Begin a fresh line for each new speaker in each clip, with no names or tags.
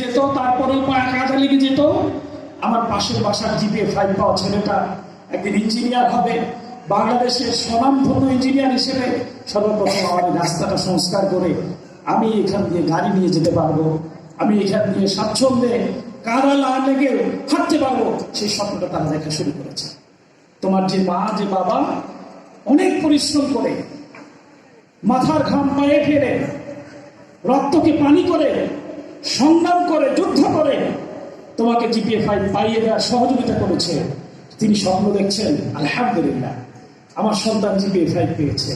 যেত, তারপরেও পায়ে কাঁটা লেগে যেত। আমার পাশের বাসার GPA-5 পাওয়া ছেলেটা একদিন ইঞ্জিনিয়ার হবে, বাংলাদেশের স্বনামধন্য ইঞ্জিনিয়ার হিসেবে সর্বপ্রথম আমার রাস্তাটা সংস্কার করে আমি এখান দিয়ে গাড়ি নিয়ে যেতে পারবো, আমি এখান দিয়ে স্বাচ্ছন্দ্যে কাদা না লেগে হাঁটতে পারবো, সেই স্বপ্নটা তারা দেখা শুরু করেছে। তোমার যে মা যে বাবা অনেক পরিশ্রম করে মাথার ঘাম পায়ে ফেলে রক্তকে পানি করে সংগ্রাম করে যুদ্ধ করে তোমাকে GPA-5 পাইয়ে দেওয়ার সহযোগিতা করেছে, তিনি স্বপ্ন দেখছেন আলহামদুলিল্লাহ আমার সন্তান GPA-5 পেয়েছে।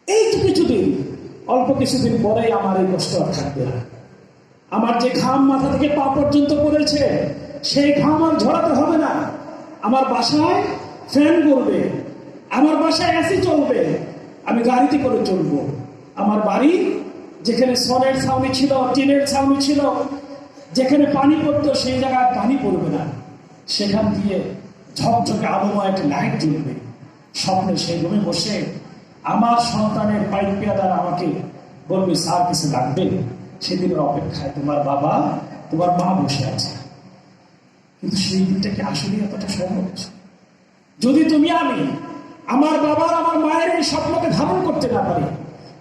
এই তো কিছুদিন, অল্প কিছুদিন পরেই আমার এই কষ্ট আর থাকবে না। আমার যে ঘাম মাথা থেকে পা পর্যন্ত পড়েছে সেই ঘাম আর ঝরাতে হবে না। আমার বাসায় ফ্যান করবে, আমার বাসায় এসি চলবে, আমি গাড়িতে করে চলবো। আমার বাড়ি যেখানে সনের ছাউনি ছিল, টিনের ছাউনি ছিল, যেখানে পানি পড়তো সেই জায়গায় পানি পড়বে না, সেখান দিয়ে ঝকঝকে আলোময় একটা লাইট জ্বলবে। স্বপ্নে সেই রুমে বসে আমার সন্তানের পাইপ পেয়াদার আমাকে বলবে স্যার কিছু লাগবে, সেদিনের অপেক্ষায় তোমার বাবা তোমার মা বসে আছে। কিন্তু সেই দিনটা কি আসলে এতটা সহজ? যদি তুমি আমি আমার বাবার আমার মায়ের এই স্বপ্নকে ধারণ করতে না পারি,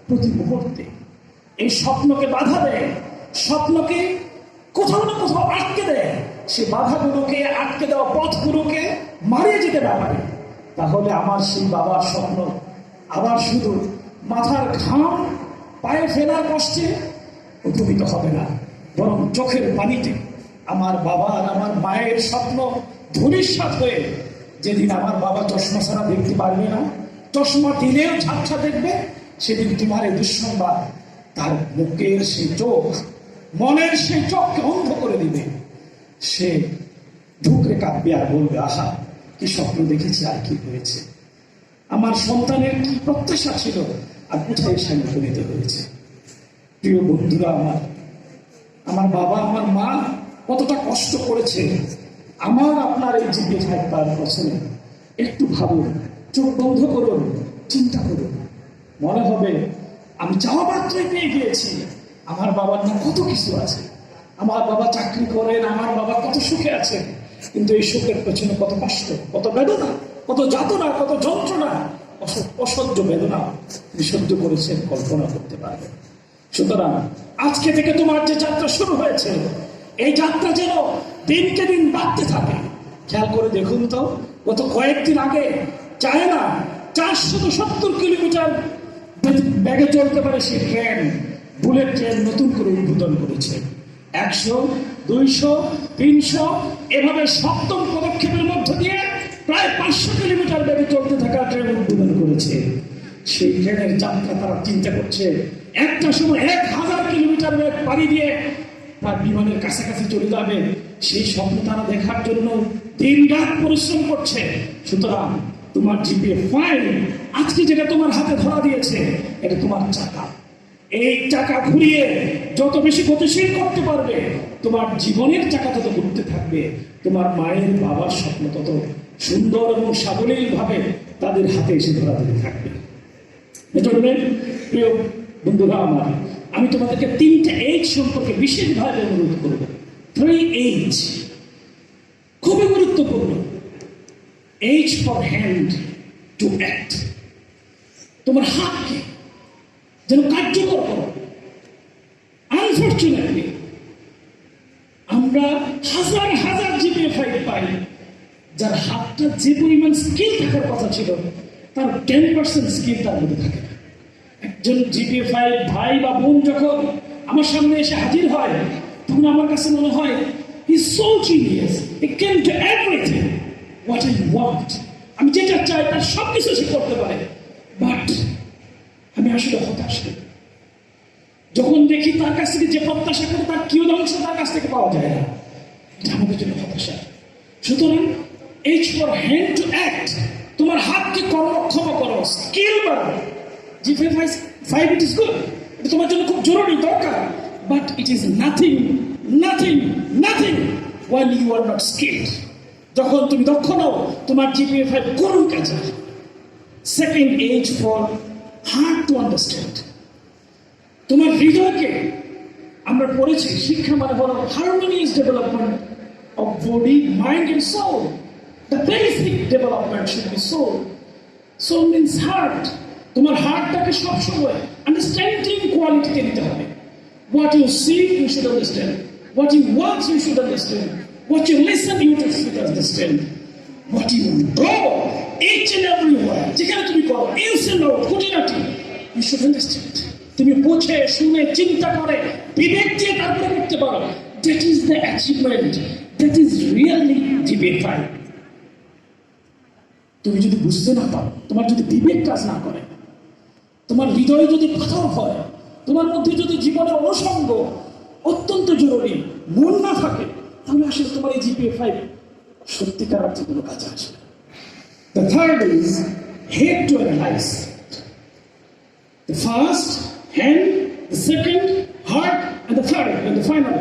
প্রতি মুহূর্তে এই স্বপ্নকে বাধা দেয়, স্বপ্নকে কোথাও না কোথাও আটকে দেয়, সে বাধাগুলোকে আটকে দেওয়া পথগুলোকে মারিয়ে যেতে না পারে, তাহলে আমার সেই বাবার স্বপ্ন আবার শুধু মাথার ঘাম পায়ে ফেলার কষ্টে উপনীত হবে না, বরং চোখের পানিতে আমার বাবা আর আমার মায়ের স্বপ্ন ধূলিসাৎ হয়ে যেদিন আমার বাবা চশমা ছাড়া দেখতে পারবে না, চশমা দিলেও ঝাপসা দেখবে, সেদিন তোমার এই দুঃসংবাদ তার মুখের সেই চোখ, মনের সেই চোখকে অন্ধ করে দিবে। সে ঢুকরে কাঁদবে আর বলবে আহা কি স্বপ্ন দেখেছি আর কি হয়েছে, আমার সন্তানের কি প্রত্যাশা ছিল আর কোথায় এসে উপনীত হয়েছে। প্রিয় বন্ধুরা, আমার বাবা আমার মা কতটা কষ্ট করেছে আমার আপনার এই GPA-5 পাওয়ার পছন্দ। একটু ভাবুন, চোখ বন্ধ করুন, চিন্তা করুন, মনে হবে আমি চাওয়া মাত্রই পেয়ে গিয়েছি। আমার বাবার না কত কিছু আছে, আমার বাবা চাকরি করেন, আমার বাবা কত সুখে আছেন, কিন্তু এই সুখের পেছনে কত কষ্ট, কত বেদনা, কত যাতনা, কত যন্ত্রণা, অসহ্য বেদনা তিনি সহ্য করেছেন, কল্পনা করতে পারবেন। সুতরাং আজকে থেকে তোমার যে যাত্রা শুরু হয়েছে, এই যাত্রা যেন দিনকে দিন বাড়তে থাকে। খেয়াল করে দেখুন তো, গত কয়েকদিন আগে চায়না 470 কিলোমিটার বেগে চলতে পারে সেই ট্রেন, বুলেট ট্রেন নতুন করে উদ্বোধন করেছে। 100, 200, 300 এভাবে সপ্তম পদক্ষেপের মধ্য দিয়ে প্রায় 500 কিলোমিটার বেগে চলতে থাকা ট্রেন উদ্বোধন করেছে। সেই ট্রেনের যাত্রা তারা চিন্তা করছে একটা সময় 1000 কিলোমিটার বেগ পাড়ি দিয়ে তার বিমানের কাছাকাছি চলে যাবে। সেই স্বপ্ন তারা দেখার জন্য দিন রাত পরিশ্রম করছে। সুতরাং তোমার GPA-5 আজকে যেটা তোমার হাতে ধরা দিয়েছে, এটা তোমার চাকা। এই চাকা ঘুরিয়ে যত বেশি গতিশীল করতে পারবে, তোমার জীবনের চাকা তত ঘুরতে থাকবে, তোমার মায়ের বাবার স্বপ্ন তত সুন্দর এবং সাবলীল ভাবে তাদের হাতে এসে ধরা দিতে থাকবে। এজন্য প্রিয় বন্ধুরা আমার, আমি তোমাদেরকে 3টে H সম্পর্কে বিশেষভাবে অনুরোধ করব। 3 H খুবই গুরুত্বপূর্ণ। H for hand to act, তোমার হাতকে যেন কার্যকর করো। আনফর্চুনেটলি আমরা হাজার হাজার GPA-5 পাই, যার হাতটা যে পরিমাণ স্কিল থাকার কথা ছিল তার 10% স্কিল তার মধ্যে থাকে না। একজন GPA-5 ভাই বা বোন যখন আমার সামনে এসে হাজির হয়, তখন আমার কাছে মনে হয় he is so genius, he can do everything what I want. আমি যেটা চাই তার সব কিছু সে করতে পারে, বাট আমি আসলে হতাশ। যখন দেখি তার কাছ থেকে যে প্রত্যাশা করে তার কিউ অংশ তার কাছ থেকে পাওয়া যায় না, এটা আমাদের জন্য হতাশা। সুতরাং H for hand to act, তোমার হাতকে কর্মক্ষম করো, স্কিল বাড়াও। GPA-5 it is good, এটা তোমার জন্য খুব জরুরি দরকার, but it is nothing nothing nothing while you are not skilled. যখন তুমি দক্ষ নও, তোমার GPA-5 করুন কাজে। Second H for hard to understand, তোমার হৃদয়কে আমরা পড়েছি শিক্ষা মানে হলো harmonious development of body, mind and soul. The basic development should be soul. Soul means heart. তোমার হার্টটাকে সবসময় আন্ডারস্ট্যান্ডিং কোয়ালিটিতে নিতে হবে। What you see, you should understand. What you watch, you should understand. What you listen, you should understand. What you do, each and everywhere, যেখানে তুমি করো, ইনসেন্ট ও খুঁটিনাটি, you should understand. তুমি বুঝে শুনে চিন্তা করে বিবেক দিয়ে তারপরে করতে পারো। That is the achievement. That is really dignified. তুমি যদি বুঝতে না পারো, তোমার যদি বিবেক কাজ না করে, তোমার হৃদয় যদি পাথর হয়, তোমার মধ্যে যদি জীবনের অনুষঙ্গ অত্যন্ত জরুরি মন না থাকে, তাহলে আসলে তোমার এই জিপিএ 5 সত্যিকার অর্থে কোনো কাজে আসে না। The third is head to analyze. The first hand, the second heart, and the third and the final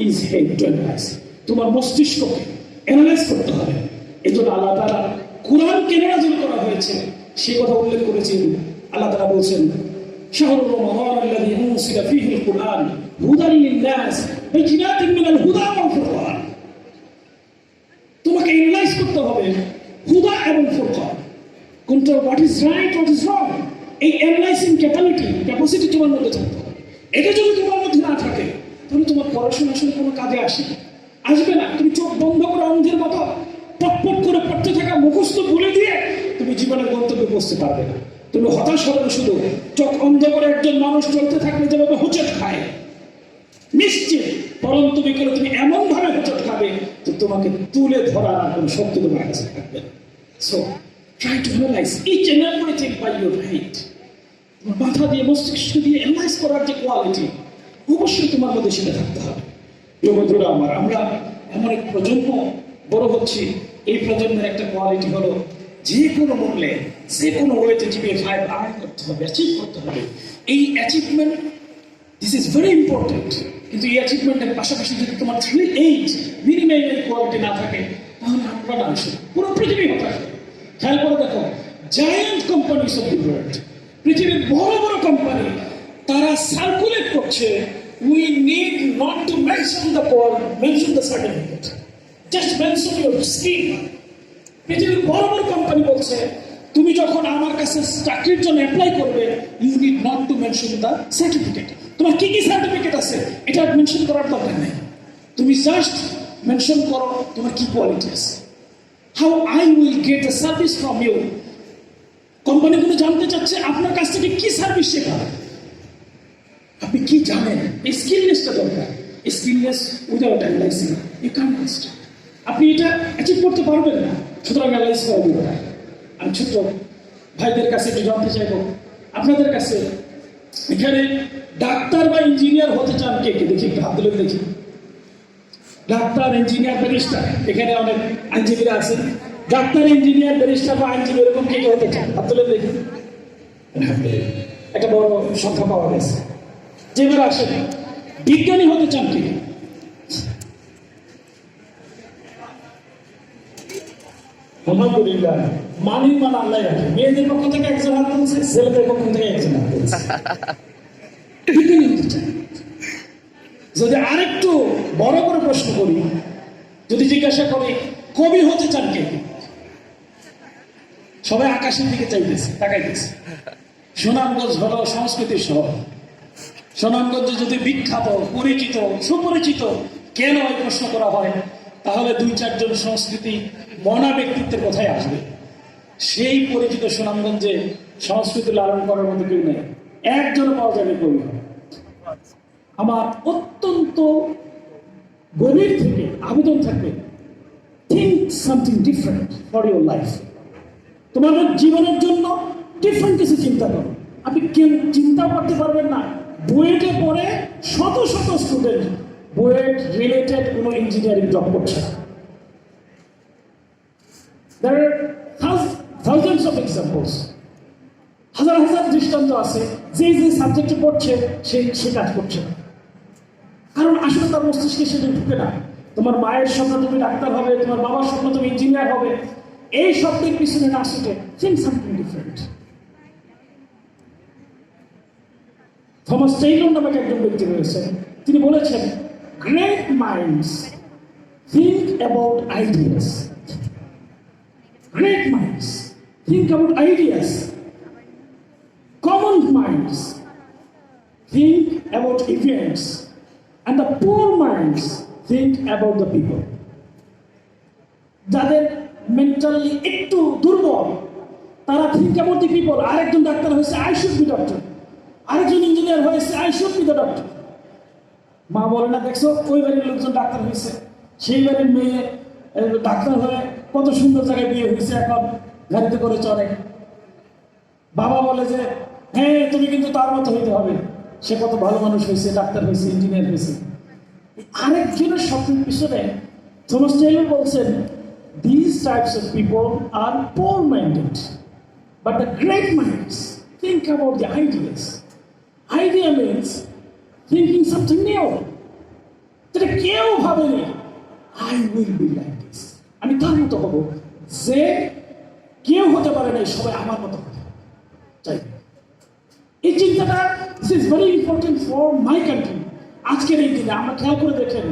is head to analyze. তোমার মস্তিষ্ককে অ্যানালাইজ করতে হবে। এই জন্য আল্লাহ তাআলা কুরআন কেন নাযিল করা হয়েছে সে কথা উল্লেখ করেছেন। আল্লাহ তাআলা বলছেন شهر رمضان الذي أنزل فيه القرآن هدى للناس بينات من الهدى والفرقان. তোমাকে অ্যানালাইজ করতে হবে হুদা এবং ফুরকান, কোনটা what is right what is wrong. এই অ্যানালাইজিং ক্যাপাসিটি তোমার মধ্যে থাকতে হবে। এটা যদি তোমার মধ্যে না থাকে তাহলে তোমার পড়াশোনা আসলে কোনো কাজে আসবে না। তুমি চোখ বন্ধ করে অন্ধের মতো পটপট করে পড়তে থাকা মুখস্থ ভুলে দিয়ে তুমি জীবনের গন্তব্যে পৌঁছতে পারবে না। তুমি হতাশ হবে না। শুধু চোখ অন্ধ করে একজন মানুষ চলতে থাকলে যেভাবে হোঁচট খায় নিশ্চিত পরন্তু বিকেলে তুমি এমন ভাবে হোঁচট খাবে যে তোমাকে তুলে ধরার কোনো শক্তি তোমার কাছে থাকবে না। So try to analyse each and everything by your head. তোমার মাথা দিয়ে মস্তিষ্ক দিয়ে অ্যানালাইজ করার যে কোয়ালিটি অবশ্যই তোমার মধ্যে সেটা থাকতে হবে। বন্ধুরা আমরা এমন এক প্রজন্ম বড় হচ্ছি, এই প্রজন্মের একটা কোয়ালিটি হলো যে কোনো মূল্যে যে কোনো ওয়েতে জিপিএ 5 আর্ন করতে হবে, অ্যাচিভ করতে হবে। এই achievement this is very important. কিন্তু এই অ্যাচিভমেন্টের পাশাপাশি যদি তোমার 3H মিনিমাম কোয়ালিটি না থাকে তাহলে আমরা না আসে পুরো পৃথিবী হতাশ। খেয়াল করে দেখো giant companies of the world, পৃথিবীর বড় বড় কোম্পানি তারা সার্কুলেট করছে we need not to mention the code, mention the certificate, just mention your skill. পৃথিবীর বড় বড় কোম্পানি বলছে তুমি যখন আমার কাছে চাকরির জন্য অ্যাপ্লাই করবে you need not to mention the certificate. তোমার কি কি সার্টিফিকেট আছে এটা মেনশন করার দরকার নেই। তুমি জাস্ট মেনশন করো তোমার কি কোয়ালিটি আছে। How I will get a service from you. কোম্পানিগুলো জানতে চাচ্ছে আপনার কাছ থেকে কি সার্ভিস শেখাবে, আপনি কি জানেন। এই স্কিলনেসটা দরকার। এই skillness without analyzing you can understand. আপনি এটা অ্যাচিভ করতে পারবেন না, সুতরাং অ্যানালাইজ করা দিতে পারে। আমি ছোট ভাইদের কাছে একটু জানতে চাইব আপনাদের কাছে, এখানে ডাক্তার বা ইঞ্জিনিয়ার হতে চান কে কে? দেখি একটু হাত তুলে দেখি। ডাক্তার, ইঞ্জিনিয়ার, ব্যারিস্টার, এখানে অনেক আইনজীবীরা আছেন। ডাক্তার, ইঞ্জিনিয়ার, ব্যারিস্টার বা আইনজীবী এরকম কে কে হতে চান? হাত তুলে দেখি। একটা বড় সংখ্যা পাওয়া গেছে। যেগুলো আসেন বিজ্ঞানী হতে চান কে? আলহামদুলিল্লাহ, মানি মান আল্লাহ রাখে। মেয়েদের পক্ষ থেকে একজন হাত তুলছে, ছেলেদের পক্ষ থেকে একজন হাত তুলছে। যদি আরেকটু বড় করে প্রশ্ন করি, যদি জিজ্ঞাসা করি কবি হতে চান কে? সবাই আকাশের দিকে চাইতেছে, তাকাইতেছে। সুনামগঞ্জ হলো সংস্কৃতির শহর। সুনামগঞ্জে যদি বিখ্যাত, পরিচিত, সুপরিচিত কেন এই প্রশ্ন করা হয় তাহলে 2-4 জন সংস্কৃতি মনা ব্যক্তিত্বের কথাই আসবে। সেই পরিচিত সুনামগঞ্জে সংস্কৃতি লালন করার মতো কেউ নেই, একজন পাওয়া যাবে কবি। আমার অত্যন্ত গভীর থেকে আবেদন থাকবে, think something different for your life. তোমাদের জীবনের জন্য ডিফারেন্ট কিছু চিন্তা করো। আপনি কেউ চিন্তা করতে পারবেন না বুয়েটে পড়ে শত শত স্টুডেন্ট বুয়েট রিলেটেড কোনো ইঞ্জিনিয়ারিং জব করছে না। There are thousands of examples. হাজার হাজার দৃষ্টান্ত আছে যে সাবজেক্টে পড়ছে সে কাজ করছে না, কারণ আসলে তার মস্তিষ্কে সেটা ঢুকে না। তোমার মায়ের স্বপ্ন তুমি ডাক্তার হবে, তোমার বাবার স্বপ্ন তুমি ইঞ্জিনিয়ার হবে, এই স্বপ্নের পিছনে না ছুটে think something different. Thomas Taylor নামক একজন ব্যক্তি রয়েছে, তিনি বলেছেন, great minds think about ideas. Great minds think about ideas. Common minds think about events. And the poor minds think about the people. যাদের মেন্টালি একটু দুর্বল তারা think about the people. আরেকজন ডাক্তার হয়েছে I should be doctor. আরেকজন engineer হয়েছে I should be the doctor. মা বলে না, দেখছো ওই বাড়ির লোকজন ডাক্তার হয়েছে, সেই বাড়ির মেয়ে ডাক্তার হয়ে কত সুন্দর জায়গায় বিয়ে হয়েছে, এখন গাড়িতে করে চলে। বাবা বলে যে হ্যাঁ তুমি কিন্তু তার মতো হইতে হবে, সে কত ভালো মানুষ হয়েছে, ডাক্তার হয়েছে, ইঞ্জিনিয়ার হয়েছে। আরেকজনের স্বপ্নের পিছনে থমাস টেইলর বলছেন, these types of people are poor minded, but the great minds think about the ideas. Idea means thinking something new. যেটা কেউ ভাবেনি, I will be like this. আমি তার মতো হব, যে কেউ হতে পারে না, সবাই আমার মতো হতে চাই। এই চিন্তাটা is very important for my country. আজকের এই দিনে আমরা খেয়াল করে দেখেন,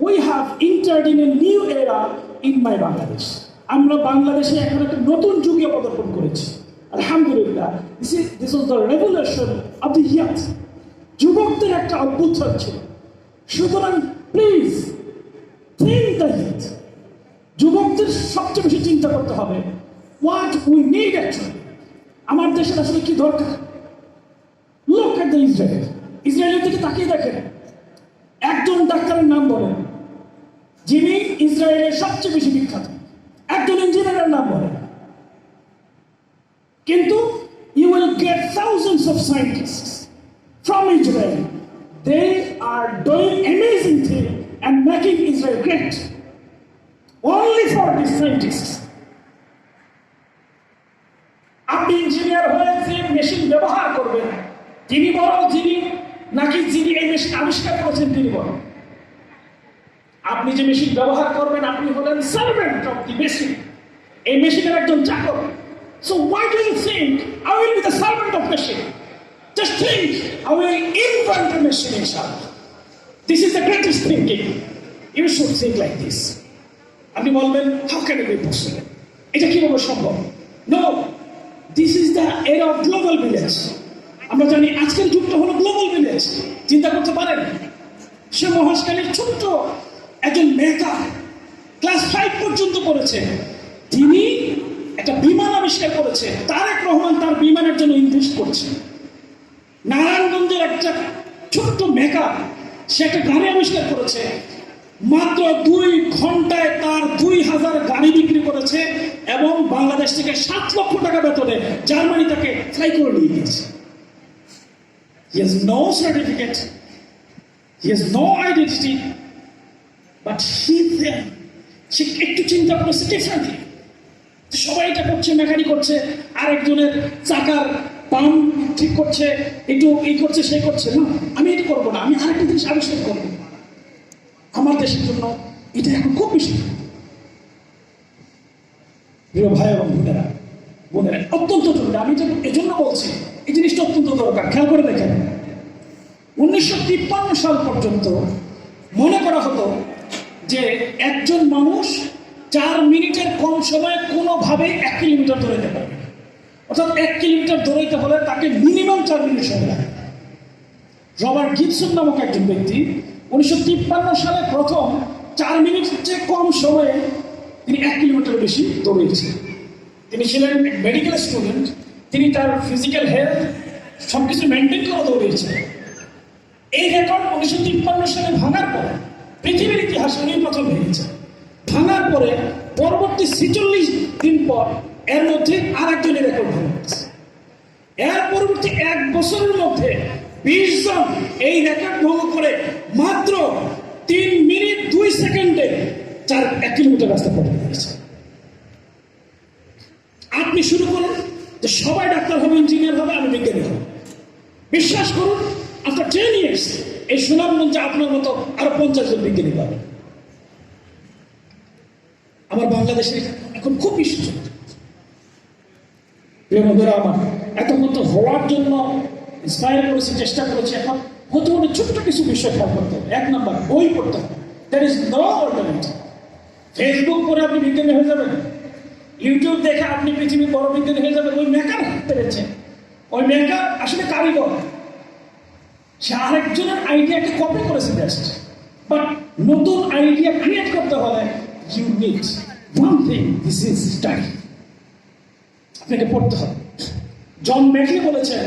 we have entered in a new era in my Bangladesh. আমরা বাংলাদেশে এখন একটা নতুন যুগে পদার্পণ করেছি, আলহামদুলিল্লাহ। This was the revolution of the youth. যুবকদের একটা অভ্যুত্থান ছিল। সুতরাং প্লিজ think the youth. যুবকদের সবচেয়ে বেশি চিন্তা করতে হবে what we need actually. আমার দেশের আসলে কি দরকার? Look at the Israel. ইসরায়েলের দিকে তাকিয়ে দেখেন, একজন ডাক্তারের নাম বলেন যিনি ইসরায়েলের সবচেয়ে বেশি বিখ্যাত, একজন ইঞ্জিনিয়ারের নাম বলেন, কিন্তু you will get thousands of scientists from Israel. They are doing amazing things and making Israel great. Only for these scientists. আপনি ইঞ্জিনিয়ার হয়ে যে মেশিন ব্যবহার করবেন, তিনি বড় যিনি নাকি যিনি এই মেশিন আবিষ্কার করেছেন তিনি বড়? আপনি যে মেশিন ব্যবহার করবেন আপনি হলেন সার্ভেন্ট অফ দি মেশিন, এই মেশিনের একজন চাকর। So why do you think I will be the servant of machine? Just think, I will invent a machine inshallah. This is the greatest thinking. You should think like this. আপনি বলবেন, how can it be possible? এটা কিভাবে সম্ভব? No, this is the era of global village. আমরা জানি আজকের যুগটা হলো গ্লোবাল ভিলেজ। চিন্তা করতে পারেন, সে মহাশকালীর ছোট্ট একজন মেকা, ক্লাস 5 পর্যন্ত পড়েছে, তিনি একটা বিমান আবিষ্কার করেছে। তারেক রহমান তার বিমানের জন্য ইনভেস্ট করছে। নারায়ণগঞ্জের একটা ছোট্ট মেকা, সে একটা গাড়ি আবিষ্কার করেছে, মাত্র 2 ঘন্টায় তার 2000 গাড়ি বিক্রি করেছে এবং বাংলাদেশ থেকে 7 লক্ষ টাকা বেতনে জার্মানি তাকে ফ্লাই করে নিয়ে গিয়েছে। He has no certificate, he has no identity, but সে একটু চিন্তা করেছে ডিফারেন্টলি। সবাই এটা করছে, মেকানিক করছে, আরেকজনের চাকার পাম্প ঠিক করছে, একটু এই করছে সে করছে, না আমি এটা করবো না, আমি আরেকটা জিনিস আবিষ্কার করবো আমার দেশের জন্য। এটা এখন খুব বেশি। প্রিয় ভাই এবং বোনেরা, অত্যন্ত জরুরি। আমি এজন্য বলছি এই জিনিসটা অত্যন্ত দরকার। খেয়াল করে দেখেন, 1953 সাল পর্যন্ত মনে করা হতো যে একজন মানুষ 4 মিনিটের কম সময়ে কোনোভাবেই 1 কিলোমিটার দৌড়াতে পারবে, অর্থাৎ 1 কিলোমিটার দৌড়াইতে হলে তাকে মিনিমাম 4 মিনিট সময় লাগে। রবার্ট গিবসন নামক একজন ব্যক্তি 1953 সালে প্রথম 4 মিনিটের চেয়ে কম সময়ে তিনি 1 কিলোমিটার বেশি দৌড়িয়েছেন। তিনি ছিলেন মেডিকেল স্টুডেন্ট, তিনি তার ফিজিক্যাল হেলথ সবকিছু মেনটেন করে দৌড়িয়েছিলেন। এই রেকর্ড 1953 সালে ভাঙার পর পৃথিবীর ইতিহাসে উনি প্রথম ভেঙেছেন। ভাঙার পরে পরবর্তী 46 দিন পর এর মধ্যে আর একজনের রেকর্ড ভাঙা হয়েছে। এর পরবর্তী 1 বছরের মধ্যে 20 জন এই রেকর্ড ভঙ্গ করে মাত্র 3 মিনিট 2 সেকেন্ডে 1 কিলোমিটার রাস্তা পথ দিয়েছে। আপনি শুরু করুন যে সবাই ডাক্তার হবে, ইঞ্জিনিয়ার হবে, আমি বিজ্ঞানী হব। বিশ্বাস করুন, আফটার 10 ইয়ার্স এই সুনামগঞ্জে আপনার মতো আরো 50 জন বিজ্ঞানী পাবেন। আমার বাংলাদেশে এখন খুব বেশি চলছে। প্রিয় বন্ধুরা আমার, এত মতো হওয়ার জন্য ইন্সপায়ার করেছি, চেষ্টা করেছি। এখন হতে হলে ছোট্ট কিছু বিষয় খেয়াল করতে হবে। 1 নম্বর, বই পড়তে হবে। There is no alternative. Facebook পড়ে আপনি বিজ্ঞানী হয়ে যাবেন, ইউটিউব দেখে আপনি পৃথিবীর বড় বিজ্ঞানী হয়ে যাবেন। ওই মেকার পেরেছে, ওই মেকার আসলে কারিগর, সে আরেকজনের আইডিয়াকে কপি করেছে জাস্ট। বাট নতুন আইডিয়া ক্রিয়েট করতে হলে you need one thing, this is study. আপনাকে পড়তে হবে। জন ম্যাকলি বলেছেন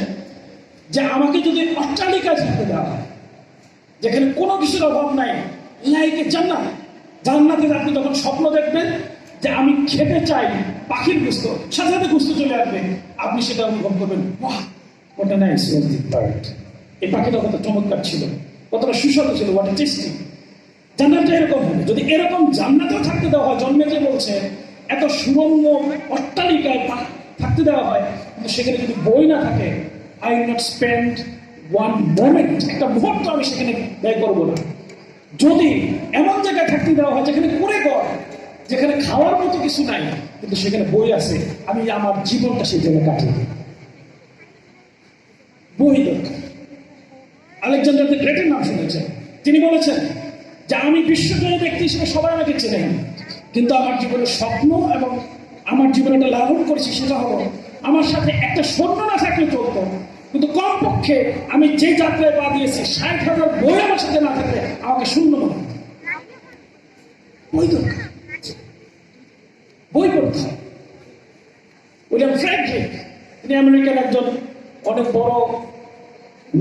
যে আমাকে যদি অট্টালিকায় থাকতে দেওয়া হয় যেখানে কোনো কিছুর অভাব নাই, লাইকে জান্নাত, জান্নাতে আপনি তখন স্বপ্ন দেখবেন যে আমি খেতে চাই পাখির গোস্ত, সাথে সাথে গোস্ত চলে আসবে, আপনি সেটা অনুভব করবেন, বাহ ওটা নাইস ওয়াজ দি বার্ড, এই পাখিটা কত চমৎকার ছিল, কতটা সুস্বাদু ছিল, ওয়াট টেস্টি। জান্নাতটা এরকম হবে। যদি এরকম জান্নাতেও থাকতে দেওয়া হয়, জন্মেতে বলছে এত সুরম্য অট্টালিকায় থাকতে দেওয়া হয়, কিন্তু সেখানে যদি বই না থাকে, I will not spend one moment, একটা মুহূর্ত আমি সেখানে ব্যয় করবো না। যদি এমন জায়গায় থাকতে দেওয়া হয় যেখানে করে কর, যেখানে খাওয়ার মতো কিছু নাই কিন্তু সেখানে বই আছে, আমি আমার জীবনটা সেই জায়গায় কাটিয়ে দিই। বই দরকার। আলেকজান্ডার দ্য গ্রেটের নাম শুনেছেন, তিনি বলেছেন যে আমি বিশ্বজয়ী ব্যক্তি হিসেবে সবাই আমাকে চেনে, কিন্তু আমার জীবনের স্বপ্ন এবং আমার জীবনটা লালন করেছি সেটা হলো আমার সাথে একটা সৈন্য না থাকলে চলতো, কিন্তু কমপক্ষে আমি যে যাত্রায় পা দিয়েছি 60,000 বই আমার সাথে না থাকলে আমাকে শূন্য মনে হতো। বই দরকার, বই পড়তে হয়। উইলিয়াম ফ্র্যাঙ্কলিন, তিনি আমেরিকার একজন অনেক বড়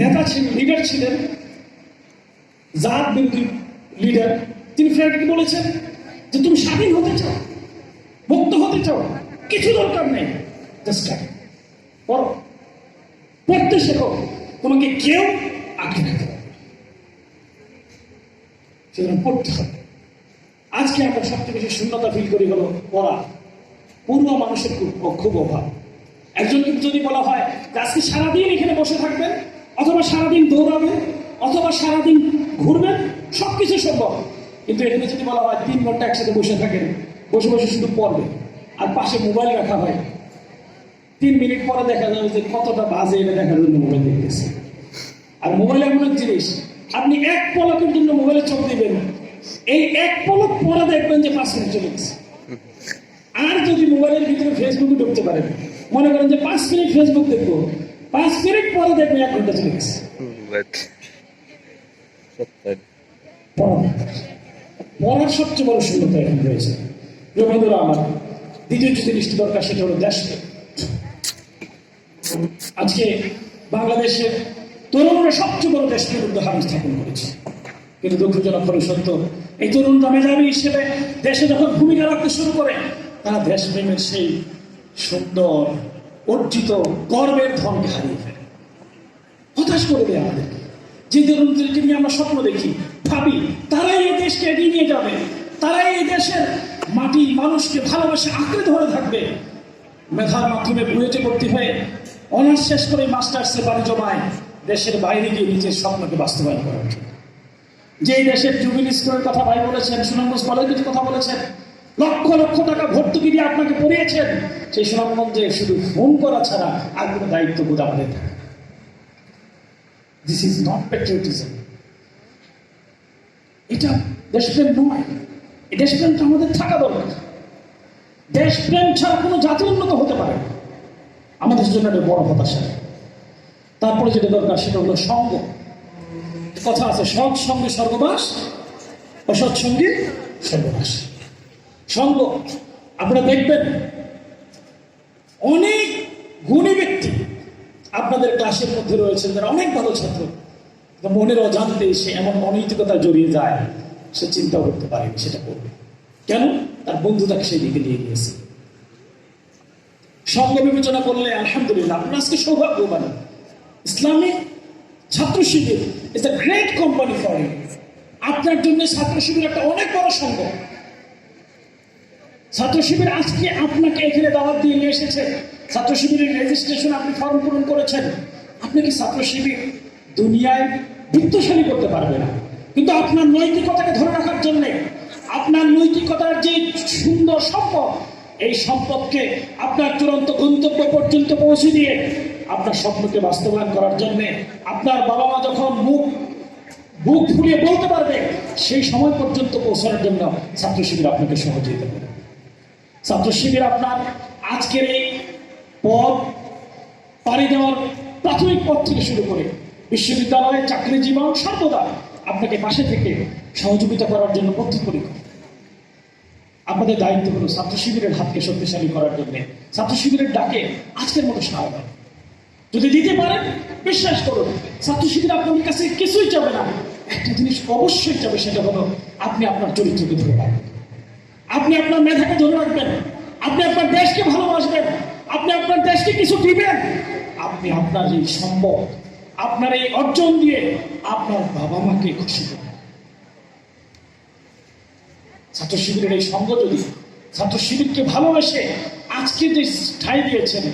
নেতা ছিলেন, লিডার ছিলেন, জাত বিরোধী লিডার। তিনি ফ্র্যাঙ্কলিন বলেছেন যে তুমি স্বাধীন হতে চাও, মুক্ত হতে চাও, কিছু দরকার নেই, জাস্ট পড়ো, পড়তে শেখো, তোমাকে কেউ আটকে রাখতে পারবে, সেজন্য পড়তে হবে। আজকে আমরা সবচেয়ে বেশি শূন্যতা ফিল করি হলো পড়া। পূর্ণ মানুষের খুব অভাব। একজনকে যদি বলা হয় যে আজকে সারাদিন এখানে বসে থাকবেন, অথবা সারাদিন দৌড়াবেন, অথবা সারাদিন ঘুরবেন, সবকিছু সম্ভব, কিন্তু এখানে যদি বলা হয় 3 ঘন্টা একসাথে বসে থাকেন, বসে বসে শুধু পড়বেন, আর পাশে মোবাইল রাখা হয়, 3 মিনিট পরে দেখা যাবে যে কতটা বাজে এটা দেখার জন্য মোবাইল দেখতেছে। আর মোবাইল এমন এক জিনিস, আপনি এক পলকের জন্য মোবাইলে চোখ দিবেন, এই এক পলক পরে দেখবেন যে 5 মিনিট চলে গেছে। আর যদি মোবাইলের ভিতরে ফেসবুকে ঢুকতে পারেন, মনে করেন যে 5 মিনিট ফেসবুক দেখবো, 5 মিনিট পরে দেখবেন 1 ঘন্টা চলে গেছে। পড়ার সবচেয়ে বড় শূন্যতা এখন রয়েছে। বন্ধুরা আমার, দ্বিতীয় যে জিনিসটি দরকার সেটা হলো দেশপ্রেম। আজকে বাংলাদেশের তরুণরা সবচেয়ে বড় দেশপ্রেম উদাহরণ স্থাপন করেছে, কিন্তু দুঃখজনক হলো সত্য, এই তরুণরা মেধাবী হিসেবে দেশে যখন ভূমিকা রাখতে শুরু করে, তারা দেশপ্রেমের সেই সুন্দর অর্জিত গর্বের ধনকে হারিয়ে ফেলে, হতাশ করে দেয় আমাদেরকে। যে তরুণদেরকে নিয়ে আমরা স্বপ্ন দেখি, ভাবি তারাই এই দেশকে এগিয়ে নিয়ে যাবে, তারাই এই দেশের মাটি মানুষকে ভালোবেসে আঁকড়ে ধরে থাকবে, মেধার মাধ্যমে বুয়েটে ভর্তি হয়ে অনার্স শেষ করে মাস্টার্সে বাড়ি জমায় দেশের বাইরে গিয়ে নিজের স্বপ্নকে বাস্তবায়ন করার জন্য। যে দেশের জুবিলি স্কুলের কথা ভাই বলেছেন, সুনামগঞ্জ কলেজের কথা বলেছেন, লক্ষ লক্ষ টাকা ভর্তুকি দিয়ে আপনাকে পড়িয়েছেন, সেই সুনামগঞ্জে শুধু ফোন করা ছাড়া আর কোনো দায়িত্ববোধ আমাদের থাকে। দিস ইজ নট প্যাট্রিয়টিজম, এটা দেশপ্রেম নয়। এই দেশপ্রেমটা আমাদের থাকা দরকার। দেশপ্রেম ছাড়া কোনো জাতি উন্নত হতে পারে না, আমাদের জন্য একটা বড় হতাশা। তারপরে যেটা দরকার সেটা হলো সঙ্গ। কথা আছে, সৎ সঙ্গে স্বর্গবাস, অসৎ সঙ্গে সর্বনাশ। সঙ্গ, আপনারা দেখবেন অনেক গুণী ব্যক্তি আপনাদের ক্লাসের মধ্যে রয়েছেন যারা অনেক ভালো ছাত্র, মনের অজান্তে সে এমন অনৈতিকতা জড়িয়ে যায়, সে চিন্তা করতে পারেনি সেটা করবে কেন, তার বন্ধু তাকে সেই দিকে নিয়ে গিয়েছে। সঙ্গ বিবেচনা করলে আলহামদুলিল্লাহ আপনার আজকে সৌভাগ্যবান। Islami Chhatra Shibir is a great company for you. আপনার জন্য ছাত্র শিবির একটা অনেক বড় সঙ্গ। ছাত্র শিবির আজকে আপনাকে এখানে দাওয়াত দিয়ে নিয়ে এসেছে, ছাত্র শিবিরের রেজিস্ট্রেশন আপনি ফর্ম পূরণ করেছেন। আপনি কি ছাত্র শিবির দুনিয়ায় বিত্তশালী করতে পারবে না, কিন্তু আপনার নৈতিকতাকে ধরে রাখার জন্য, আপনার নৈতিকতার যে সুন্দর সম্পদ, এই সম্পদকে আপনার চূড়ান্ত গন্তব্য পর্যন্ত পৌঁছে দিয়ে আপনার স্বপ্নকে বাস্তবায়ন করার জন্য আপনার বাবা মা যখন বুক ফুলিয়ে বলতে পারবে, সেই সময় পর্যন্ত পৌঁছানোর জন্য ছাত্র শিবির আপনাকে সহযোগিতা করবে। ছাত্র শিবির আপনার আজকের এই পথ পাড়ি দেওয়ার প্রাথমিক পথ থেকে শুরু করে বিশ্ববিদ্যালয়ে চাকরি জীবন সর্বদা আপনাকে পাশে থেকে সহযোগিতা করার জন্য বদ্ধপরিকর। আপনাদের দায়িত্ব হলো ছাত্র শিবিরের হাতকে শক্তিশালী করার জন্য ছাত্র শিবিরের ডাকে আজকের মতো সাড়া দেন। যদি দিতে পারেন, বিশ্বাস করুন ছাত্র শিবির আপনাদের কাছে কিছুই চাবে না, একটা জিনিস অবশ্যই চাবে, সেটা হলো আপনি আপনার চরিত্রকে ধরে রাখবেন, আপনি আপনার মেধাকে ধরে রাখবেন, আপনি আপনার দেশকে ভালোবাসবেন, আপনি আপনার দেশকে কিছু দিবেন, আপনি আপনার এই সম্পদ, আপনার এই অর্জন দিয়ে আপনার বাবা মাকে খুশি করবেন। ছাত্র শিবিরের এই সঙ্গ যদি ছাত্র শিবিরকে ভালোবেসে আজকে যে ঠাঁই দিয়েছেন,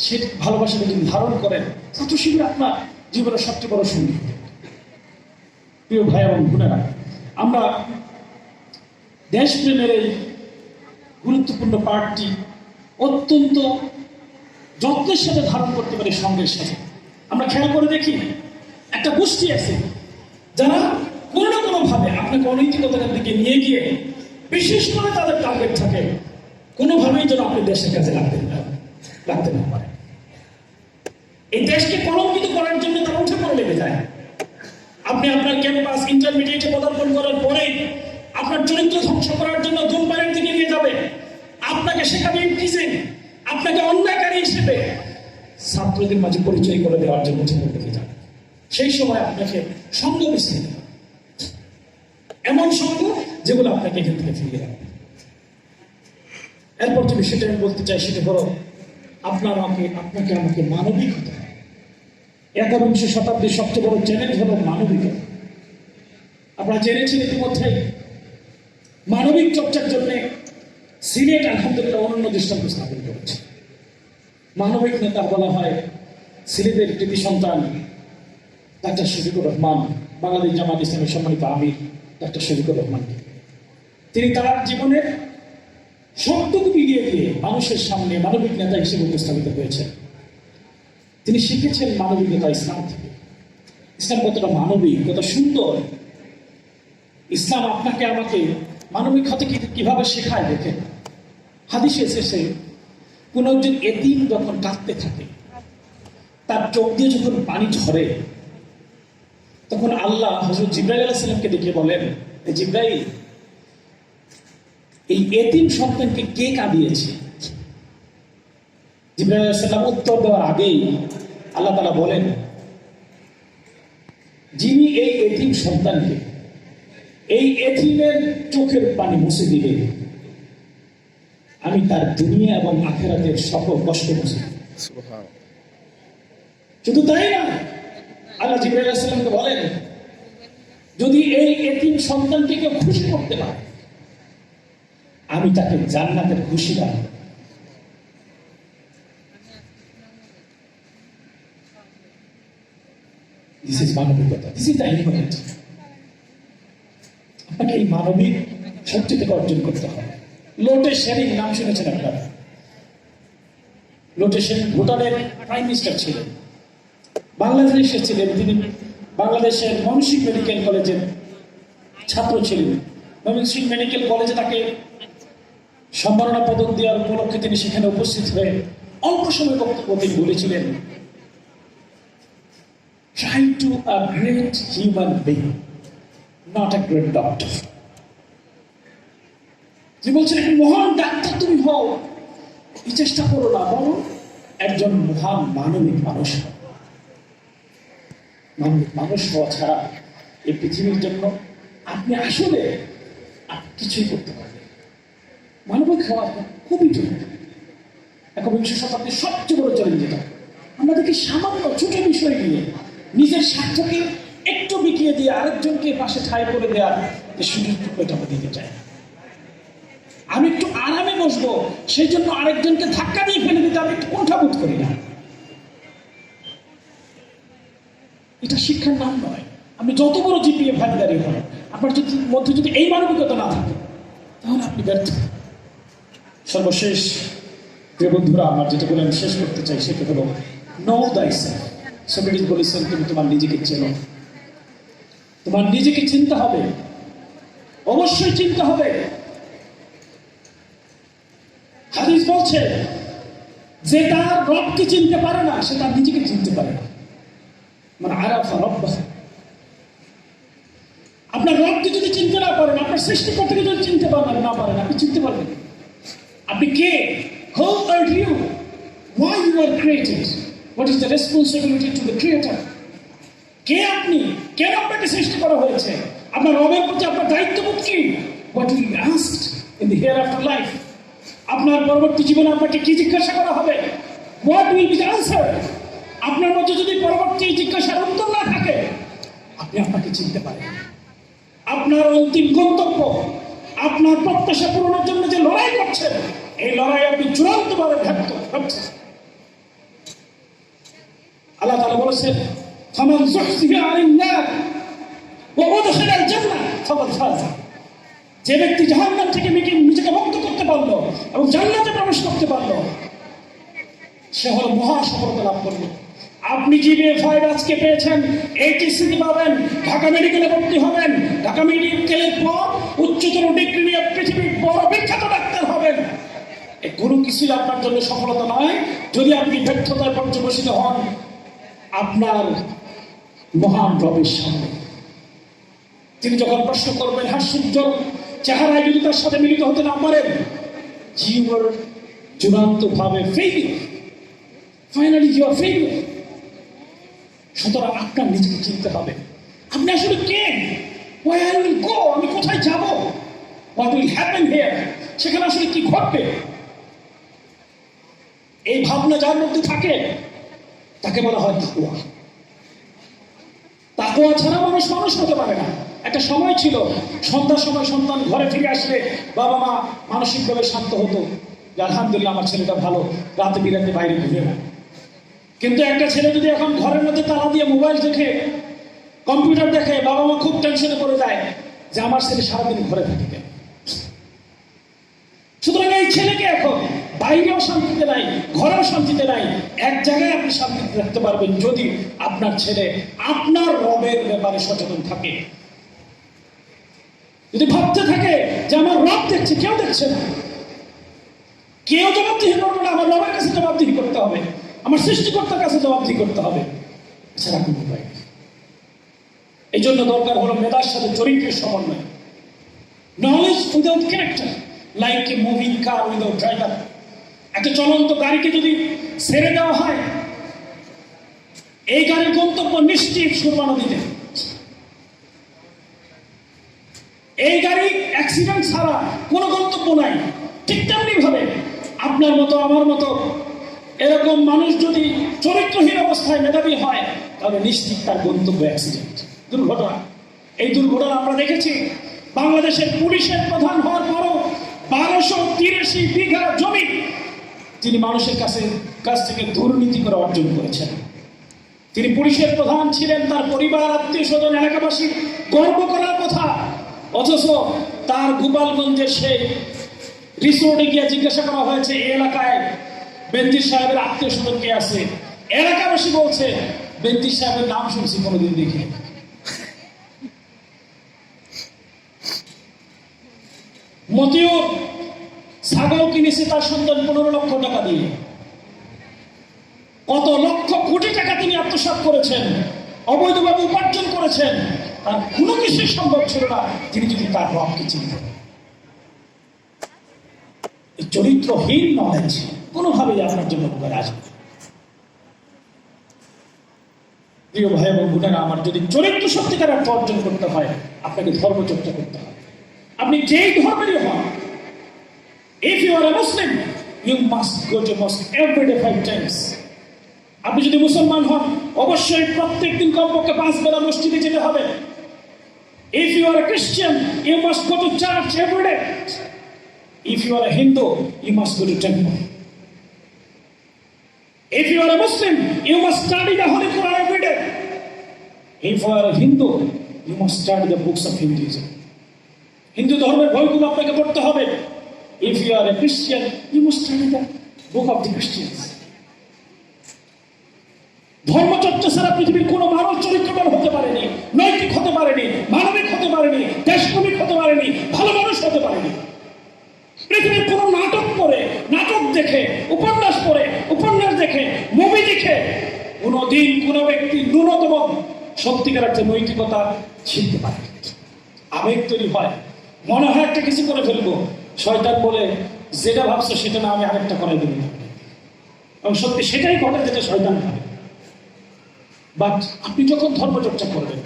সে ভালোবাসাকে যদি ধারণ করেন, ছাত্র শিবির আপনার জীবনের সবচেয়ে বড় সঙ্গী। প্রিয় ভাই এবং বোনেরা, আমরা দেশপ্রেমের এই গুরুত্বপূর্ণ পাঠটি অত্যন্ত যত্নের সাথে ধারণ করতে পারি সঙ্গের সাথে। আমরা খেয়াল করে দেখি, একটা গোষ্ঠী আছে যারা কোনো না কোনোভাবে আপনাকে অনৈতিকতার দিকে নিয়ে গিয়ে, বিশেষ করে তাদের টার্গেট থাকে কোনোভাবেই যেন আপনি দেশের কাছে লাগতে না পারে। এই দেশকে কলঙ্কিত করার জন্য তারা উঠে পড়ে লেগে যায়। আপনি আপনার ক্যাম্পাস ইন্টারমিডিয়েটে পদার্পণ করার পরেই আপনার চরিত্র ধ্বংস করার জন্য ধূমপানের দিকে নিয়ে যাবে, আপনাকে শেখাবে ইমপ্রিজিং, আপনাকে অন্যায়কারী হিসেবে ছাত্রদের মাঝে পরিচয় করে দেওয়ার জন্য উঠে পড়ে লেগে যাবে। সেই সময় আপনাকে সঙ্গ বেছে নিতে হবে, এমন সঙ্গ যেগুলো আপনাকে এখান থেকে ফিরিয়ে রাখবে। এরপর যে বিষয়টা আমি বলতে চাই, সেটা হলো আপনাকে আমাকে মানবিক হতে হবে। একবিংশ শতাব্দীর সবচেয়ে বড় চ্যালেঞ্জ হলো মানবিকতা। আপনারা জেনেছেন ইতিমধ্যে মানবিক চর্চার জন্য সিলেট আলহামদুলিল্লাহ অনন্য দৃষ্টান্ত স্থাপন করেছে। মানবিক নেতা বলা হয় সিলেটের কৃতি সন্তান ডাক্তার শফিকুর রহমান, বাংলাদেশ জামাত ইসলামের সম্মানিত আমির ডাক্তার শফিকুর রহমানকে। তিনি তার জীবনের সবটুকু বিলিয়ে দিয়ে মানুষের সামনে মানবিক নেতা হিসেবে উপস্থাপিত হয়েছেন। তিনি শিখেছেন মানবিকতা ইসলাম থেকে। ইসলাম কতটা মানবিক, কত সুন্দর। ইসলাম আপনাকে আমাকে মানবিক হতে কিভাবে শেখায় দেখেন। হাদিসে এসেছে, কোন একজন এতিম যখন কাঁদতে থাকে, তার চোখ দিয়ে যখন পানি ঝরে, তখন আল্লাহ হযরত জিবরাইল আলাইহিস সালামকে ডেকে বলেন, জিবরাইল, এই এতিম সন্তানকে কে কাঁদিয়েছে? জিবরাইল আলাইহিস সালাম উত্তর দেওয়ার আগেই আল্লাহ তাআলা বলেন, যিনি এই এতিম সন্তানকে, এই এতিমের চোখের পানি মুছে দিবে, আমি তার দুনিয়া এবং আখিরাতের সকল কষ্ট মুছে দেব। সুবহানাল্লাহ। শুধু তাই না, আল্লাহ জিবরাইল আলাইহিস সালামকে বলেন, যদি এই এতিম সন্তানটিকে খুশি করতে পারে, আমি তাকে জান্নাতের খুশি দান। This is মানবিকতা, this is the humanity। আপনাকে এই মানবিক শক্তিটাকে অর্জন করতে হবে। লোটে শেরিং নাম শুনেছেন আপনারা? লোটে শেরিং ভুটানের প্রাইম মিনিস্টার ছিলেন, বাংলাদেশে এসেছিলেন। তিনি বাংলাদেশের ময়মনসিংহ মেডিকেল কলেজের ছাত্র ছিলেন। ময়মনসিংহ মেডিকেল কলেজে তাকে সম্মাননা পদক দেওয়ার উপলক্ষে তিনি সেখানে উপস্থিত হয়ে অল্প সময় বক্তব্য তিনি বলেছিলেন, try to a great human being, not a great doctor। তিনি বলছেন, একজন মহান ডাক্তার তুমি হও, এই চেষ্টা করো না, বরং একজন মহান মানবিক মানুষ হও। মানবিক মানুষ হওয়া ছাড়া এই পৃথিবীর জন্য আপনি আসলে কিছুই করতে পারবেন। মানবিক হওয়া খুবই জরুরি। একবিংশ শতাব্দীর সবচেয়ে বড় চ্যালেঞ্জ এটা। আমরা দেখি সামান্য ছোট বিষয় নিয়ে নিজের স্বার্থকে একটু বিকিয়ে দিয়ে আরেকজনকে পাশে ঠাঁই করে দেওয়ার যে সুযোগটুকু এটা আমরা দিতে চাই। আমি একটু আরামে বসবো, সেই জন্য আরেকজনকে ধাক্কা দিয়ে ফেলে দিতে আমি একটু কুণ্ঠাবোধ করি না। এটা শিক্ষার নাম নয়। আপনি যত বড় জিপিএ ভাগিদারি হন, আপনার যদি মধ্যে যদি এই মানবিকতা না থাকে, তাহলে আপনি ব্যর্থ। সর্বশেষ প্রিয় বন্ধুরা, আমার যেটা বলে আমি শেষ করতে চাই, সেটা হলো নো thyself। সক্রেটিস বলেছেন তুমি তোমার নিজেকে চেনো, তোমার নিজেকে চিনতে হবে, অবশ্যই চিনতে হবে। হাদিস বলছে যে তার রবকে চিনতে পারে না সে তার নিজেকে চিনতে পারে না। মানে আরাফা রব্বাহ, আপনার রবকে যদি চিনতে না পারেন, আপনার সৃষ্টিকর্তাকে যদি চিনতে পারেন না পারেন, আপনি চিনতে পারবেন আপনি কে? Who are you? Why you are created? What is the responsibility to the creator? কে আপনি? কেন আপনাকে সৃষ্টি করা হয়েছে? আপনার রবের প্রতি আপনার দায়িত্ববোধ কি? What will be asked in the hereafter life? আপনার পরবর্তী জীবনে আপনাকে কি জিজ্ঞাসা করা হবে? What will be the answer? আপনার মধ্যে যদি পরবর্তী জিজ্ঞাসার উত্তর না থাকে, আপনি আপনাকে চিনতে পারেন। আপনার অন্তিম গন্তব্য, আপনার প্রত্যাশা পূরণের জন্য যে লড়াই করছেন, এই লড়াই আপনি চূড়ান্তভাবে ব্যর্থ হচ্ছেন। আল্লাহ তাআলা বলেছেন, ফামান যুহজিহা আনিন নার ওয়া উদখিলাল জান্নাহ ফাকাদ ফাজ। যে ব্যক্তি জাহান্নাম থেকে নিজেকে মুক্ত করতে পারলো এবং জান্নাতে প্রবেশ করতে পারলো, সে হলো মহা সফলতা লাভ করলো। আপনি GPA-5 আজকে পেয়েছেন, HSC পাবেন, ঢাকা মেডিকেলে ভর্তি হবেন, ঢাকা মেডিকেলের পর উচ্চতর ডিগ্রি নিয়ে পৃথিবীর বড় বিখ্যাত ডাক্তার হবেন। এই কোনো কিছুই আপনার জন্য সফলতা নয় যদি আপনি ব্যর্থতায় পর্যবসিত হন আপনার মহান রবের সামনে। তিনি যখন প্রশ্ন করবেন, হাস্যোজ্জ্বল চেহারায় যদি তার সাথে মিলিত হতে না পারেন, জীবন চূড়ান্ত ভাবে failure, finally you are failure. সুতরাং আপনার নিজেকে চিনতে হবে, আপনি আসলে কে? Where will go? আমি কোথায় যাব? What will happen here? সেখানে আসলে কি ঘটবে? এই ভাবনা যার মধ্যে থাকে তাকে বলা হয় তাকওয়া। তাকওয়া ছাড়া মানুষ হতে পারে না। একটা সময় ছিল সন্ধ্যার সময় সন্তান ঘরে ফিরে আসলে বাবা মা মানসিকভাবে শান্ত হতো যে আলহামদুলিল্লাহ আমার ছেলেটা ভালো, রাতে বিরাতে বাইরে ঘুরে না। কিন্তু একটা ছেলে যদি এখন ঘরের মধ্যে তালা দিয়ে মোবাইল দেখে, কম্পিউটার দেখে, বাবা মা খুব টেনশনে পড়ে যায় যে আমার ছেলে সারাদিন ঘরে থাকে কেন। সুতরাং এই ছেলেকে এখন বাইরেও শান্তিতে নাই, ঘরেও শান্তিতে নাই। এক জায়গায় আপনি শান্তিতে রাখতে পারবেন যদি আপনার ছেলে আপনার রবের ব্যাপারে সচেতন থাকে, যদি ভাবতে থাকে যে আমার রব দেখছে, কেউ দেখছে না, কেউ জবাবদিহি করবে না, আমার রবের কাছে জবাবদিহি করতে হবে, আমার সৃষ্টিকর্তার কাছে জবাবদিহি করতে হবে, এছাড়া কোনো উপায় নেই। এই জন্য দরকার হলো মেধার সাথে চরিত্রের সমন্বয়। Knowledge without character like a moving car without driver. একটা চলন্ত গাড়িকে যদি ছেড়ে দেওয়া হয়, এই গাড়ির গন্তব্য নিশ্চিত সুরমা নদীতে। এই গাড়ি অ্যাক্সিডেন্ট ছাড়া কোনো গন্তব্য নাই। ঠিক তেমনি ভাবে আপনার মতো আমার মতো এরকম মানুষ যদি চরিত্রহীন অবস্থায় মেধাবী হয়, তাহলে নিশ্চিত তার গন্তব্য অ্যাক্সিডেন্ট, দুর্ঘটনা। এই দুর্ঘটনা আমরা দেখেছি। বাংলাদেশের পুলিশের প্রধান হওয়ার পরও 1283 বিঘা জমি তিনি মানুষের কাছ থেকে দুর্নীতি করে অর্জন করেছেন। তিনি পুলিশের প্রধান ছিলেন, তার পরিবার, আত্মীয় স্বজন, এলাকাবাসী গর্ব করার কথা। অথচ তার গোপালগঞ্জের সেই রিসোর্টে গিয়ে জিজ্ঞাসা করা হয়েছে এই এলাকায় বেনজির সাহেবের আত্মীয় স্বজন কে আছে। এলাকাবাসী বলছে বেনজির সাহেবের নাম শুনছি, কোনোদিন দেখি। মতিউর ছাগল কিনেছে তার সন্তান 15 লক্ষ টাকা দিয়ে। কত লক্ষ কোটি টাকা তিনি আত্মসাৎ করেছেন, অবৈধভাবে উপার্জন করেছেন। তার কোনো কিছুই সম্ভব ছিল না তিনি যদি তার রবকে চিনতেন। এই চরিত্রহীন নলেজ কোনোভাবেই আপনার জন্য উপকারে আসবে। প্রিয় ভাই এবং বোনেরা আমার, যদি চরিত্র সত্যিকার অর্থ অর্জন করতে হয় আপনাকে ধর্মচর্চা করতে হবে। আপনি যেই ধর্মেরই হন, if you are a Muslim, you must go to mosque every day 5 times. আপনি যদি মুসলমান হন অবশ্যই প্রত্যেক দিন কমপক্ষে 5 বেলা মসজিদে যেতে হবে। If you are a Christian, you must go to church every day. If you are a Hindu, you must go to temple. If you are a Muslim, you must study the Holy Quran every day. If you are a Hindu, you must study the books of Hinduism. Hindu ধর্মের বইগুলো আপনাকে পড়তে হবে। If you are a Christian, you must study the book of the Christians. ধর্মচর্চা ছাড়া পৃথিবীর কোনো মানুষ চরিত্রবান হতে পারেনি, নৈতিক হতে পারেনি, মানবিক হতে পারেনি, দেশপ্রেমিক হতে পারেনি, ভালো মানুষ হতে পারেনি। পৃথিবীর কোনো নাটক পড়ে, নাটক দেখে, উপন্যাস পড়ে, উপন্যাস দেখে, মুভি দেখে কোনোদিন কোনো ব্যক্তি ন্যূনতম সত্যিকার একটা নৈতিকতা শিখতে পারে। আবেগ তৈরি হয়, মনে হয় একটা কিছু করে ফেলবো, শয়তান বলে যেটা ভাবছো সেটা না, আমি আরেকটা করে দেবো, এবং সত্যি সেটাই ঘটে যেটা শয়তান ভাবে। বাট আপনি যখন ধর্মচর্চা করবেন,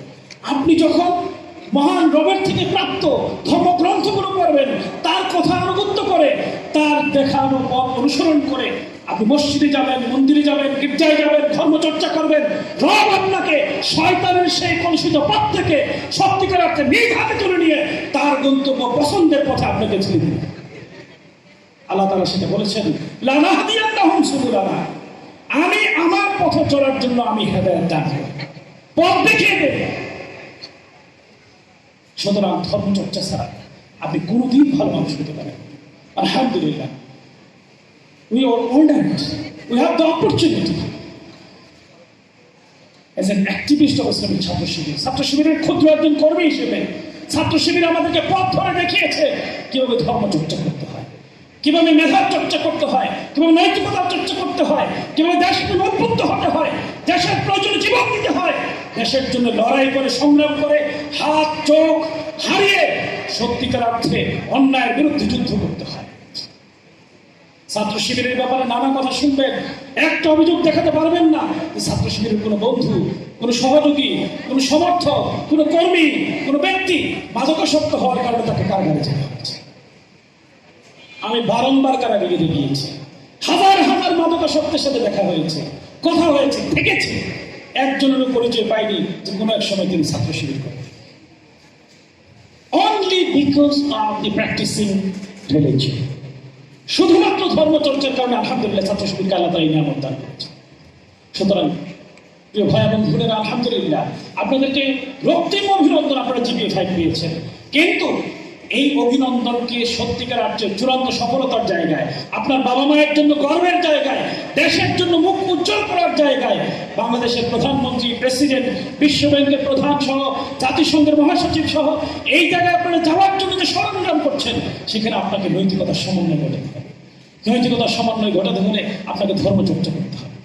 আপনি যখন মহান রবের থেকে প্রাপ্ত ধর্মগ্রন্থগুলো পড়বেন, তার কথা আনুগত্য করে, তার দেখানো পথ অনুসরণ করে আপনি মসজিদে যাবেন, মন্দিরে যাবেন, গির্জায় যাবেন, ধর্মচর্চা করবেন, রব আপনাকে শয়তানের সেই কলুষিত পথ থেকে সত্যিকার অর্থে নিজ হাতে তুলে নিয়ে তার গন্তব্য পছন্দের পথে আপনাকে ছেড়ে দিবেন। আল্লাহ তাআলা সেটা বলেছেন, লানাহদিয়ান্নাহুম সুবুলানা, আমি আমার পথে চলার জন্য আমি হেদায়েত দান করব, পথ দেখিয়ে দেব। সুতরাং ধর্মচর্চা ছাড়া আপনি কোনোদিন ভালো মানুষ হতে পারেন। আলহামদুলিল্লাহ, we are honored, we have the opportunity as an activist of Islamic ছাত্র শিবির, ছাত্র শিবিরের ক্ষুদ্র একজন কর্মী হিসেবে ছাত্র শিবির আমাদেরকে পথ ধরে দেখিয়েছে কিভাবে ধর্মচর্চা করতে হয়, কিভাবে মেধার চর্চা করতে হয়, কিভাবে নৈতিকতার চর্চা করতে হয়, কিভাবে দেশপ্রেম উদ্বুদ্ধ হতে হয়, দেশের প্রয়োজনে জীবন দিতে হয়, দেশের জন্য লড়াই করে সংগ্রাম করে হাত চোখ হারিয়ে সত্যিকার অর্থে অন্যায়ের বিরুদ্ধে যুদ্ধ করতে হয়। ছাত্র শিবিরের ব্যাপারে নানা কথা শুনবেন, একটা অভিযোগ দেখাতে পারবেন না যে ছাত্র শিবিরের কোনো বন্ধু, কোনো সহযোগী, কোনো সমর্থক, কোনো কর্মী, কোনো ব্যক্তি মাদকাসক্ত হওয়ার কারণে তাকে কারাগারে যেতে হয়েছে। আমি বারংবার কারাগারে গিয়েছি, হাজার হাজার মাদকাসক্তের সাথে দেখা হয়েছে, কথা হয়েছে, দেখেছি, একজনেরও পরিচয় পাইনি যে কোনো এক সময় তিনি ছাত্র শিবির করেন। Only because of the practicing religion, শুধুমাত্র ধর্মচর্চার কারণে আলহামদুলিল্লাহ ছাত্র শিবিরকে আল্লাহ তাআলা নিয়ামত দান করেছে। সুতরাং প্রিয় ভাই এবং বোনেরা, আলহামদুলিল্লাহ আপনাদেরকে রক্তিম অভিনন্দন, আপনারা GPA-5 পেয়েছেন, কিন্তু এই অভিনন্দনকে সত্যিকার অর্থে চূড়ান্ত সফলতার জায়গায়, আপনার বাবা মায়ের জন্য গর্বের জায়গায়, দেশের জন্য মুখ উজ্জ্বল করার জায়গায়, বাংলাদেশের প্রধানমন্ত্রী, প্রেসিডেন্ট, বিশ্ব ব্যাংকের প্রধান সহ, জাতিসংঘের মহাসচিব সহ এই জায়গায় আপনারা যাওয়ার জন্য যে সংগ্রাম করছেন, সেখানে আপনাকে নৈতিকতার সমন্বয় ঘটাতে হবে। নৈতিকতার সমন্বয় ঘটাতে হলে আপনাকে ধর্মচর্চা করতে হবে।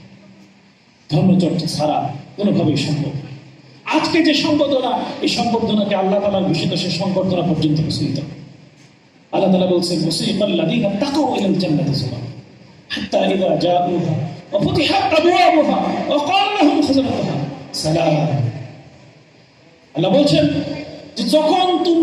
ধর্মচর্চা ছাড়া কোনোভাবেই সম্ভব নয়। আজকে যে সংবর্ধনা, এই সংবর্ধনাকে আল্লাহ তাআলা ঘোষিত সে সংবর্ধনা পর্যন্ত পৌঁছিত। আল্লাহ তাআলা বলছেন, মুসিবাল্লাযীনা তাকাউ ইলাল জান্নাতি যুমার হাত্তা ইযা জাউহা ওয়া ফুতিহাত আবওয়াবুহা ওয়া ক্বালা লাহুম খাযানাতুহা সালাম। আল্লাহ বলছেন যে যখন তুমি